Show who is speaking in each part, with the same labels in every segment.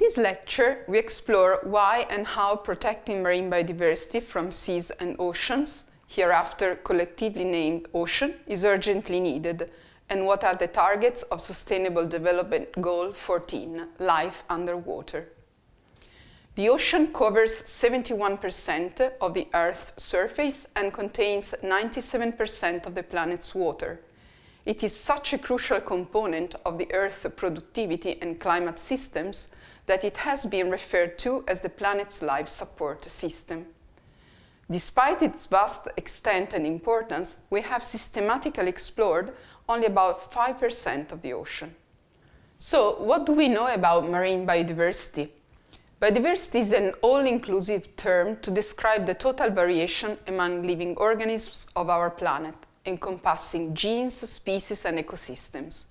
Speaker 1: In this lecture, we explore why and how protecting marine biodiversity from seas and oceans, hereafter collectively named ocean, is urgently needed, and what are the targets of Sustainable Development Goal 14, life underwater. The ocean covers 71% of the Earth's surface and contains 97% of the planet's water. It is such a crucial component of the Earth's productivity and climate systems that it has been referred to as the planet's life support system. Despite its vast extent and importance, we have systematically explored only about 5% of the ocean. So, what do we know about marine biodiversity? Biodiversity is an all-inclusive term to describe the total variation among living organisms of our planet, encompassing genes, species, and ecosystems.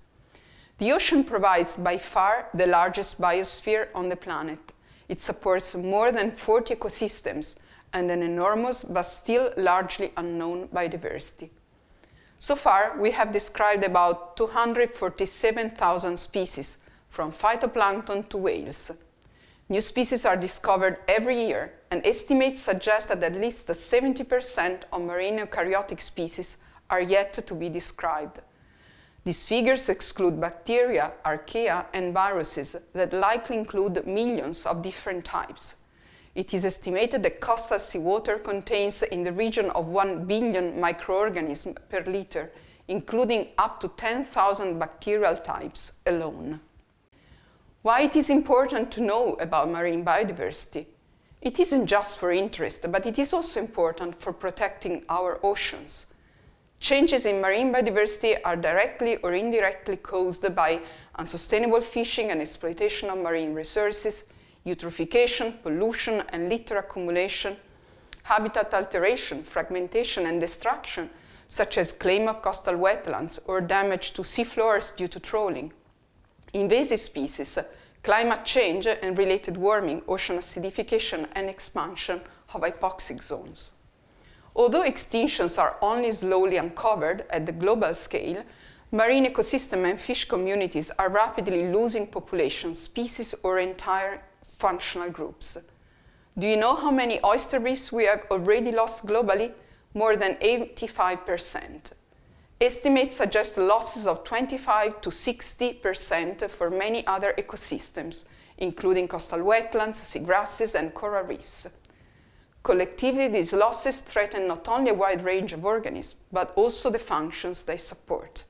Speaker 1: The ocean provides by far the largest biosphere on the planet. It supports more than 40 ecosystems and an enormous but still largely unknown biodiversity. So far, we have described about 247,000 species, from phytoplankton to whales. New species are discovered every year, and estimates suggest that at least 70% of marine eukaryotic species are yet to be described. These figures exclude bacteria, archaea, and viruses that likely include millions of different types. It is estimated that coastal seawater contains in the region of 1 billion microorganisms per liter, including up to 10,000 bacterial types alone. Why it is important to know about marine biodiversity? It isn't just for interest, but it is also important for protecting our oceans. Changes in marine biodiversity are directly or indirectly caused by unsustainable fishing and exploitation of marine resources, eutrophication, pollution, and litter accumulation, habitat alteration, fragmentation, and destruction, such as claim of coastal wetlands or damage to seafloors due to trawling. Invasive species, climate change and related warming, ocean acidification, and expansion of hypoxic zones. Although extinctions are only slowly uncovered at the global scale, marine ecosystem and fish communities are rapidly losing population, species, or entire functional groups. Do you know how many oyster reefs we have already lost globally? More than 85%. Estimates suggest losses of 25 to 60% for many other ecosystems, including coastal wetlands, seagrasses, and coral reefs. Collectively, these losses threaten not only a wide range of organisms, but also the functions they support.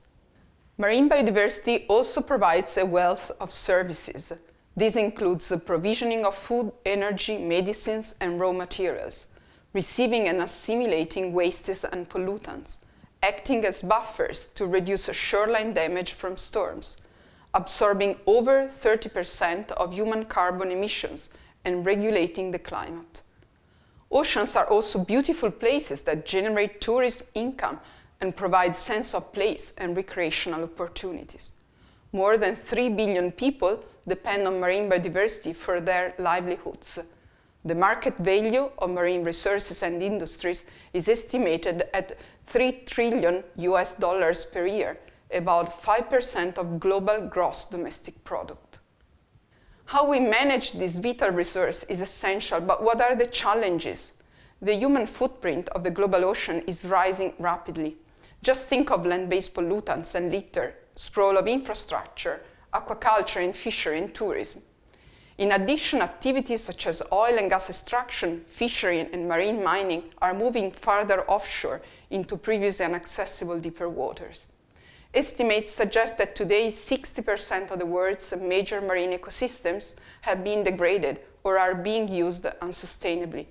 Speaker 1: Marine biodiversity also provides a wealth of services. This includes the provisioning of food, energy, medicines, and raw materials, receiving and assimilating wastes and pollutants, acting as buffers to reduce shoreline damage from storms, absorbing over 30% of human carbon emissions, and regulating the climate. Oceans are also beautiful places that generate tourism income and provide sense of place and recreational opportunities. More than 3 billion people depend on marine biodiversity for their livelihoods. The market value of marine resources and industries is estimated at $3 trillion per year, about 5% of global gross domestic product. How we manage this vital resource is essential, but what are the challenges? The human footprint of the global ocean is rising rapidly. Just think of land-based pollutants and litter, sprawl of infrastructure, aquaculture and fishery and tourism. In addition, activities such as oil and gas extraction, fishery, and marine mining are moving farther offshore into previously inaccessible deeper waters. Estimates suggest that today 60% of the world's major marine ecosystems have been degraded or are being used unsustainably.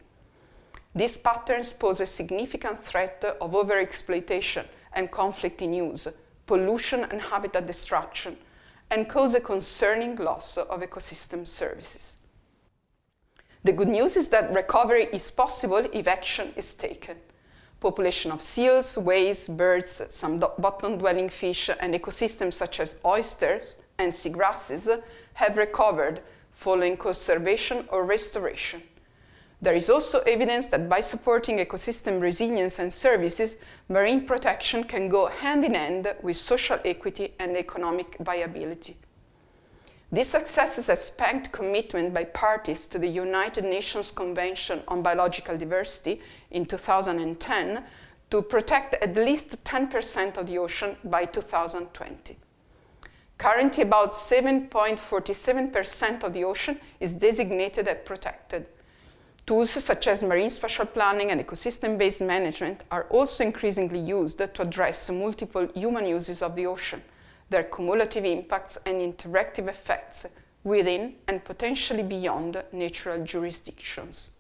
Speaker 1: These patterns pose a significant threat of overexploitation and conflict in use, pollution and habitat destruction, and cause a concerning loss of ecosystem services. The good news is that recovery is possible if action is taken. Population of seals, whales, birds, some bottom-dwelling fish, and ecosystems such as oysters and seagrasses have recovered following conservation or restoration. There is also evidence that by supporting ecosystem resilience and services, marine protection can go hand in hand with social equity and economic viability. This success is a spanked commitment by parties to the United Nations Convention on Biological Diversity in 2010 to protect at least 10% of the ocean by 2020. Currently, about 7.47% of the ocean is designated as protected. Tools such as marine spatial planning and ecosystem-based management are also increasingly used to address multiple human uses of the ocean, their cumulative impacts and interactive effects within and potentially beyond natural jurisdictions.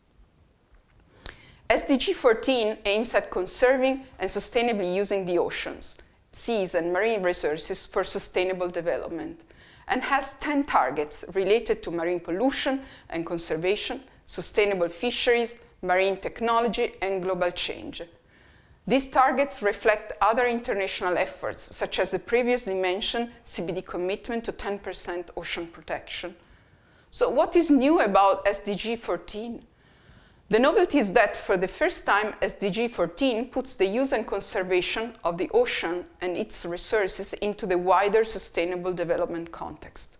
Speaker 1: SDG 14 aims at conserving and sustainably using the oceans, seas and marine resources for sustainable development, and has 10 targets related to marine pollution and conservation, sustainable fisheries, marine technology, and global change. These targets reflect other international efforts, such as the previously mentioned CBD commitment to 10% ocean protection. So what is new about SDG 14? The novelty is that for the first time, SDG 14 puts the use and conservation of the ocean and its resources into the wider sustainable development context.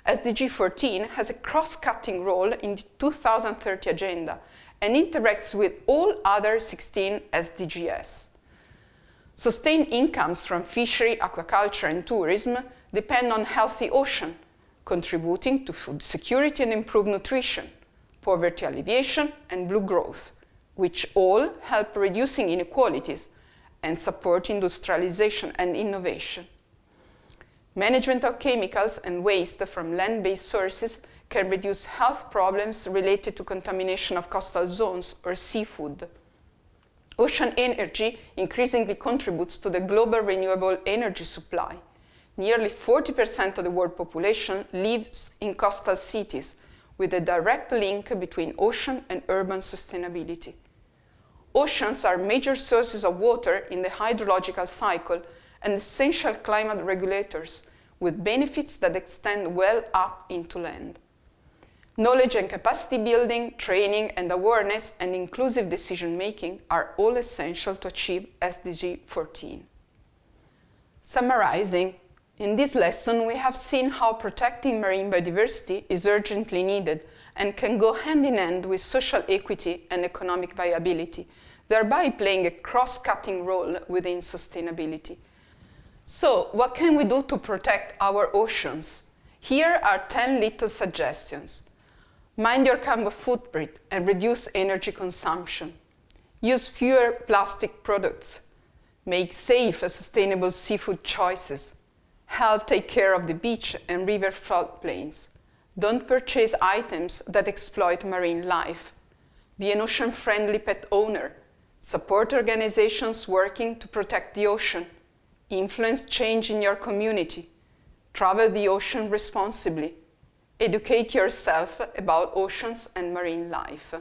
Speaker 1: SDG 14 has a cross-cutting role in the 2030 agenda and interacts with all other 16 SDGs. Sustained incomes from fishery, aquaculture, and tourism depend on healthy ocean, contributing to food security and improved nutrition, poverty alleviation, and blue growth, which all help reducing inequalities and support industrialization and innovation. Management of chemicals and waste from land-based sources can reduce health problems related to contamination of coastal zones or seafood. Ocean energy increasingly contributes to the global renewable energy supply. Nearly 40% of the world population lives in coastal cities, with a direct link between ocean and urban sustainability. Oceans are major sources of water in the hydrological cycle and essential climate regulators, with benefits that extend well up into land. Knowledge and capacity building, training and awareness, and inclusive decision-making are all essential to achieve SDG 14. Summarizing, in this lesson we have seen how protecting marine biodiversity is urgently needed and can go hand in hand with social equity and economic viability, thereby playing a cross-cutting role within sustainability. So, what can we do to protect our oceans? Here are 10 little suggestions. Mind your carbon footprint and reduce energy consumption. Use fewer plastic products. Make safe and sustainable seafood choices. Help take care of the beach and river floodplains. Don't purchase items that exploit marine life. Be an ocean-friendly pet owner. Support organizations working to protect the ocean. Influence change in your community. Travel the ocean responsibly. Educate yourself about oceans and marine life.